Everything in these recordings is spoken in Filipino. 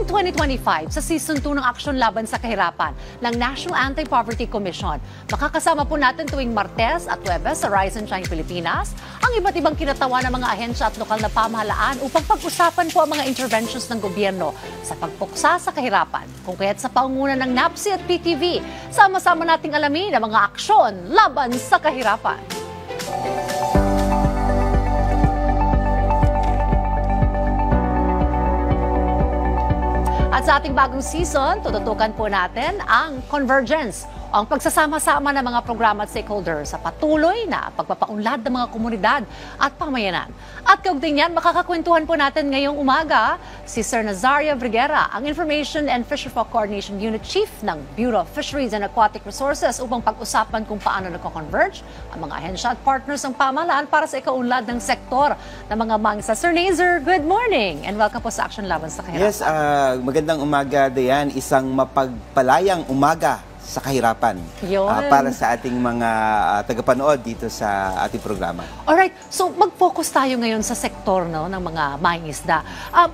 2025 sa Season 2 ng Aksyon Laban sa Kahirapan ng National Anti-Poverty Commission. Makakasama po natin tuwing Martes at Huwebes sa Rise and Shine Pilipinas ang iba't ibang kinatawan ng mga ahensya at lokal na pamahalaan upang pag-usapan po ang mga interventions ng gobyerno sa pagpuksa sa kahirapan. Kung kaya't sa pangunguna ng NAPSI at PTV, sama-sama nating alamin ang mga aksyon laban sa kahirapan. At sa ating bagong season, tututukan po natin ang convergence o ang pagsasama-sama ng mga programa at stakeholders sa patuloy na pagpapaunlad ng mga komunidad at pamayanan. At kaugnay niyan, makakakwentuhan po natin ngayong umaga si Sir Nazario Vergara, ang Information and Fisherfolk Coordination Unit Chief ng Bureau of Fisheries and Aquatic Resources upang pag-usapan kung paano nagko-converge ang mga ahensya at partners ng pamahalaan para sa ikaunlad ng sektor ng mga mangsa. Sir Nazar, good morning and welcome po sa Aksyon Laban sa Kahirapan. Yes, magandang umaga, Dayan. Isang mapagpalayang umaga sa kahirapan para sa ating mga tagapanood dito sa ating programa. Alright, so mag-focus tayo ngayon sa sektor ng mga mangingisda.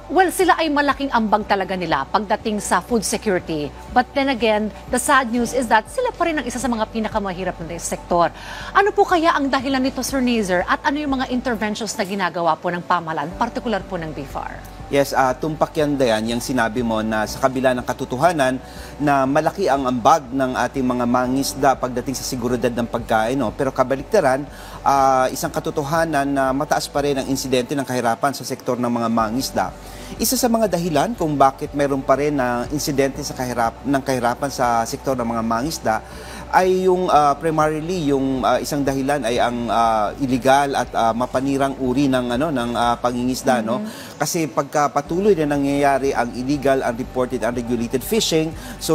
Well, sila ay malaking ambag talaga nila pagdating sa food security. But then again, the sad news is that sila pa rin ang isa sa mga pinakamahirap na sektor. Ano po kaya ang dahilan nito, Sir Nazar, at ano yung mga interventions na ginagawa po ng pamahalaan, particular po ng BFAR? Yes, tumpak yan, Dayan, yung sinabi mo na sa kabila ng katotohanan na malaki ang ambag ng ating mga mangingisda pagdating sa seguridad ng pagkain. No? Pero kabaliktaran, isang katotohanan na mataas pa rin ang insidente ng kahirapan sa sektor ng mga mangingisda. Isa sa mga dahilan kung bakit mayroon pa rin na insidente sa kahirapan sa sektor ng mga mangingisda ay yung primarily yung isang dahilan ay ang illegal at mapanirang uri ng pangingisda, no? Kasi pagkapatuloy na nangyayari ang illegal, unreported, unregulated fishing, so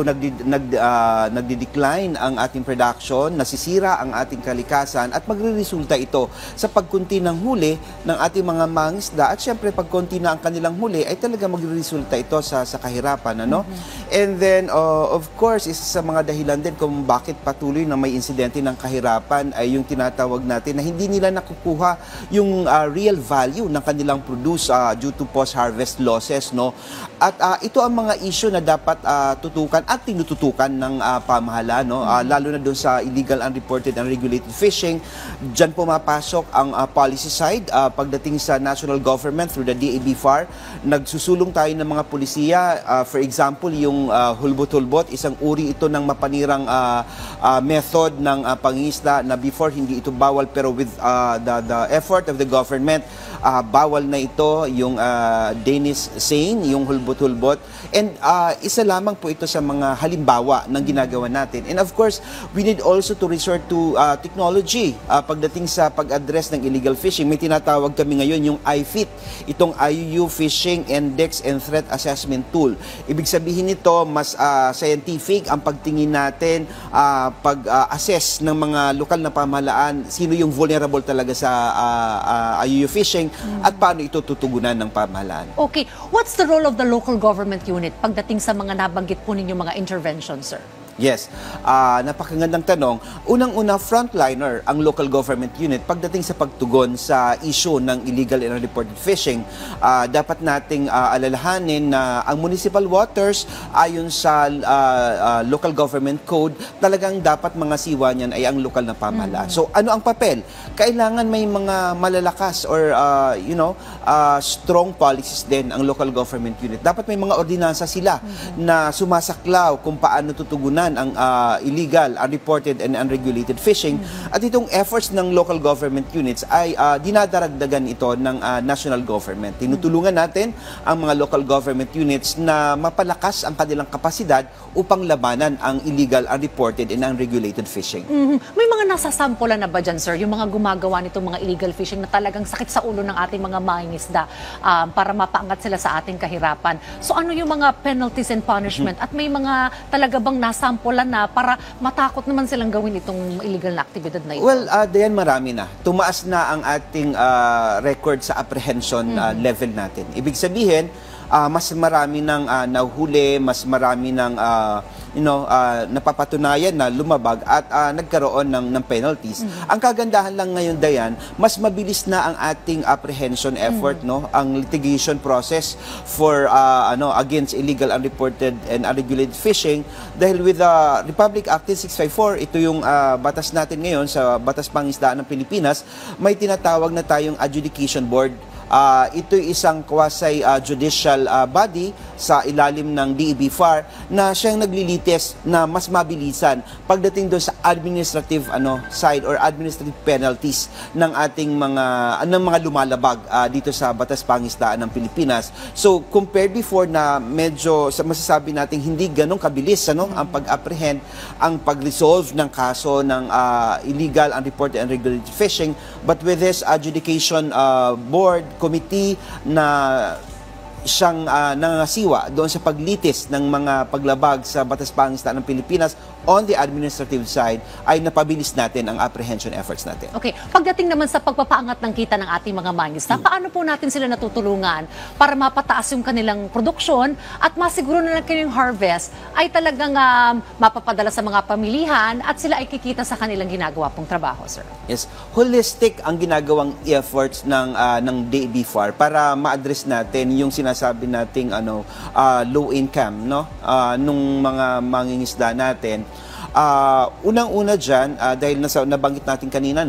nagdi-decline ang ating production, nasisira ang ating kalikasan at magreresulta ito sa pagkunti ng huli ng ating mga mangingisda at syempre pagkunti na ang kanilang huli ay talaga magreresulta ito sa kahirapan, ano? And then of course isa sa mga dahilan din kung bakit patuloy na may insidente ng kahirapan ay yung tinatawag natin na hindi nila nakukuha yung real value ng kanilang produce due to post-harvest losses, no? At ito ang mga issue na dapat tutukan at tinututukan ng pamahalaan, no? Lalo na doon sa illegal, unreported, unregulated fishing. Diyan pumapasok ang policy side pagdating sa national government through the DABFAR. Nagsusulong tayo ng mga polisiya, for example, yung hulbot-hulbot, isang uri ito ng mapanirang method ng pangingisda na before hindi ito bawal pero with the effort of the government, bawal na ito yung Danish seine, yung hulbot-hulbot. And isa lamang po ito sa mga halimbawa ng ginagawa natin. And of course, we need also to resort to technology pagdating sa pag-address ng illegal fishing. May tinatawag kami ngayon yung IFIT, itong IUU Fishing Index and Threat Assessment Tool. Ibig sabihin nito, mas scientific ang pagtingin natin, pag-assess ng mga lokal na pamahalaan, sino yung vulnerable talaga sa IUU fishing at paano ito tutugunan ng pamahalaan. Okay, what's the role of the local government unit pagdating sa mga nabanggit po ninyo mga interventions, sir? Yes, napakagandang tanong. Unang-una, frontliner ang local government unit pagdating sa pagtugon sa issue ng illegal and unreported fishing. Dapat nating alalahanin na ang municipal waters ayon sa local government code, talagang dapat mga siwa niyan ay ang lokal na pamahalaan. So ano ang papel? Kailangan may mga malalakas or strong policies din ang local government unit. Dapat may mga ordinansa sila na sumasaklaw kung paano tutugunan ang illegal, unreported, and unregulated fishing. At itong efforts ng local government units ay dinadaragdagan ito ng national government. Tinutulungan natin ang mga local government units na mapalakas ang kanilang kapasidad upang labanan ang illegal, unreported, and unregulated fishing. May mga nasasampulan na ba dyan, sir? Yung mga gumagawa nitong mga illegal fishing na talagang sakit sa ulo ng ating mga mangingisda para mapaangat sila sa ating kahirapan. So ano yung mga penalties and punishment? At may mga talaga bang nasampulan na para matakot naman silang gawin itong illegal na aktibidad na ito? Well, Dayan, marami na. Tumaas na ang ating record sa apprehension level natin. Ibig sabihin, mas marami ng nahuhuli, mas marami ng napapatunayan na lumabag at nagkaroon ng penalties. Ang kagandahan lang ngayon, Dayan, mas mabilis na ang ating apprehension effort, no? Ang litigation process for against illegal, unreported and unregulated fishing, dahil with the Republic Act 654, ito yung batas natin ngayon sa Batas Pangisdaan ng Pilipinas, may tinatawag na tayong adjudication board. Ito isang quasi-judicial body sa ilalim ng DEB-FAR na siyang naglilitis na mas mabilisan pagdating doon sa administrative side or administrative penalties ng ating mga lumalabag dito sa Batas Pangisdaan ng Pilipinas. So compared before na medyo masasabi natin hindi ganong kabilis ang pag-apprehend, ang pag-resolve ng kaso ng illegal, unreported and unregulated fishing, but with this adjudication board committee na siyang nangangasiwa doon sa paglitis ng mga paglabag sa Batas Pangisdaan ng Pilipinas on the administrative side, ay napabilis natin ang apprehension efforts natin. Okay. Pagdating naman sa pagpapaangat ng kita ng ating mga mangisda, paano po natin sila natutulungan para mapataas yung kanilang produksyon at masiguro na kanilang harvest ay talagang mapapadala sa mga pamilihan at sila ay kikita sa kanilang ginagawa pong trabaho, sir? Yes. Holistic ang ginagawang efforts ng DEB-FAR para ma-address natin yung sinasabi nating low income nung mga mangingisda natin. Unang-una diyan, dahil nabanggit natin kanina,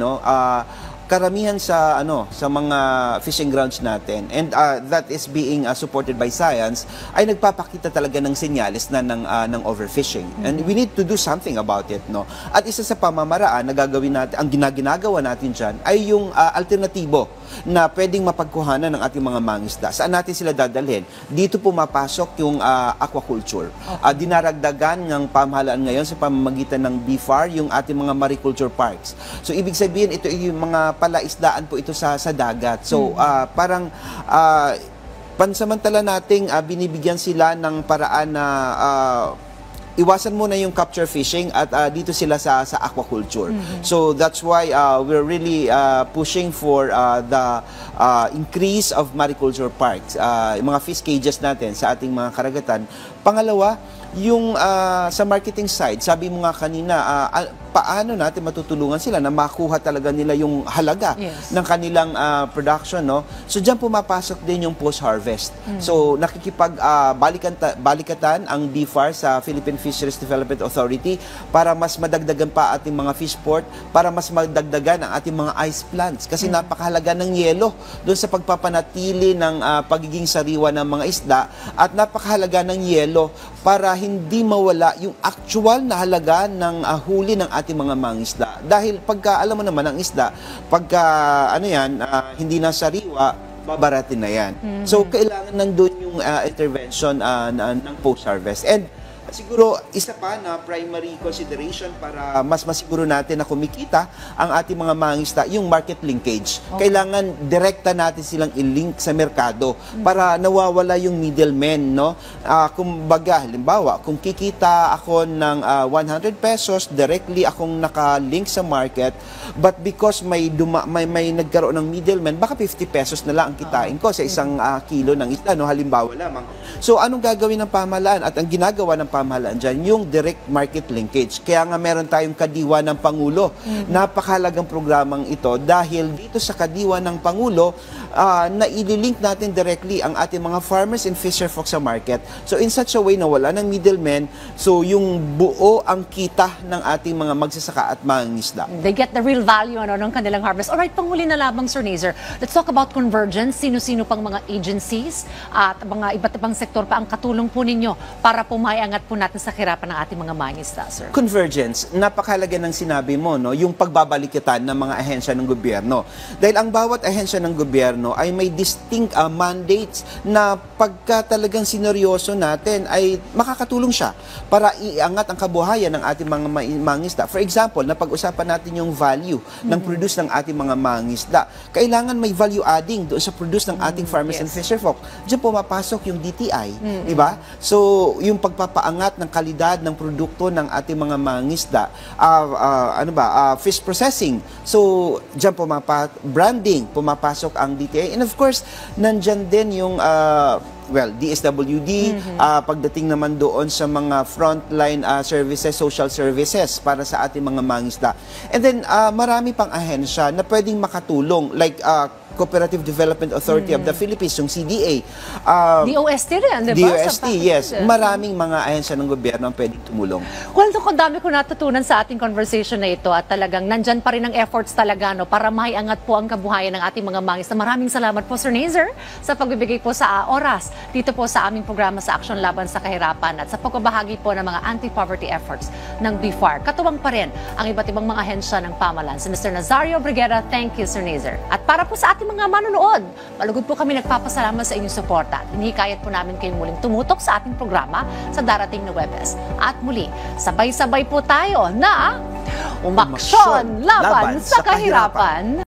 karamihan sa mga fishing grounds natin, and that is being supported by science, ay nagpapakita talaga ng senyales na ng overfishing. And we need to do something about it, no? At isa sa pamamaraan na gagawin natin, ang ginagawa natin diyan ay yung alternatibo na pwedeng mapagkuhanan ng ating mga mangisda. Saan natin sila dadalhin? Dito pumapasok yung aquaculture. Dinaragdagan ng pamahalaan ngayon sa pamamagitan ng BFAR yung ating mga mariculture parks. So ibig sabihin, ito yung mga palaisdaan po ito sa dagat. So parang pansamantala nating binibigyan sila ng paraan na iwasan muna yung capture fishing at dito sila sa aquaculture. So that's why we're really pushing for the increase of mariculture parks, yung mga fish cages natin sa ating mga karagatan. Pangalawa, yung sa marketing side, sabi mo nga kanina, paano natin matutulungan sila na makuha talaga nila yung halaga ng kanilang production, no? So diyan pumapasok din yung post-harvest. So balikatan ang BFAR sa Philippine Fisheries Development Authority para mas madagdagan pa ating mga fish port, para mas madagdagan ang ating mga ice plants kasi napakahalaga ng yelo doon sa pagpapanatili ng pagiging sariwa ng mga isda, at napakahalaga ng yelo para hindi mawala yung actual na halaga ng huli ng ating mga mangisda. Dahil pagka, alam mo naman, ang isda, pagka hindi na sariwa, babaratin na yan. So, kailangan nandun yung intervention ng post-harvest. And siguro, isa pa na primary consideration para mas masiguro natin na kumikita ang ating mga mangisda, yung market linkage. Kailangan direkta natin silang i-link sa merkado para nawawala yung middlemen, no? Kumbaga, halimbawa, kung kikita ako ng 100 pesos, directly akong naka-link sa market, but because may nagkaroon ng middleman, baka 50 pesos na lang ang kitain ko sa isang kilo ng isda, no? Halimbawa lamang. So, anong gagawin ng pamahalaan at ang ginagawa ng pamahalaan dyan, yung direct market linkage. Kaya nga meron tayong Kadiwa ng Pangulo. Napakahalagang programang ito dahil dito sa Kadiwa ng Pangulo, na ililink natin directly ang ating mga farmers and fisher folks sa market. So in such a way na wala ng middlemen, so yung buo ang kita ng ating mga magsasaka at mangingisda. They get the real value ng kanilang harvest. Alright, panghuli na labang, Sir Nazer. Let's talk about convergence. Sino-sino pang mga agencies at mga iba't ibang sektor pa ang katulong po ninyo para pumayangat po natin sa hirapan ng ating mga mangingisda, sir? Convergence, napakahalaga ng sinabi mo, no? Yung pagbabalikitan ng mga ahensya ng gobyerno. Dahil ang bawat ahensya ng gobyerno ay may distinct mandates na pagka talagang sineryoso natin ay makakatulong siya para iangat ang kabuhayan ng ating mga mangingisda. For example, napag-usapan natin yung value ng produce ng ating mga mangingisda. Kailangan may value adding doon sa produce ng ating farmers and fisherfolk. Diyan pumapasok yung DTI, di ba? So, yung pagpapaangat ng kalidad ng produkto ng ating mga mangingisda, fish processing. So, diyan branding, pumapasok ang DTI. And of course, nandyan din yung DSWD, pagdating naman doon sa mga frontline services, social services para sa ating mga mangisda. And then, marami pang ahensya na pwedeng makatulong, like Cooperative Development Authority of the Philippines, yung CDA. DOST rin, di ba? DOST, yes. Maraming mga ahensya ng gobyerno ang pwedeng tumulong. Well, ang dami ko natutunan sa ating conversation na ito at talagang nandyan pa rin ang efforts talaga para maiangat po ang kabuhayan ng ating mga mangisda. Maraming salamat po, Sir Nazer, sa pagbibigay po sa oras dito po sa aming programa sa Aksyon Laban sa Kahirapan at sa pagbabahagi po ng mga anti-poverty efforts ng BFAR. Katuwang pa rin ang iba't ibang mga ahensya ng pamahalaan. Si Mr. Nazario Briguera, thank you, Sir Nazer. At para po sa ating mga manonood, malugod po kami nagpapasalamat sa inyong suporta. Hinihikayat po namin kayong muling tumutok sa ating programa sa darating na Webes. At muli, sabay-sabay po tayo na umaksyon laban sa kahirapan.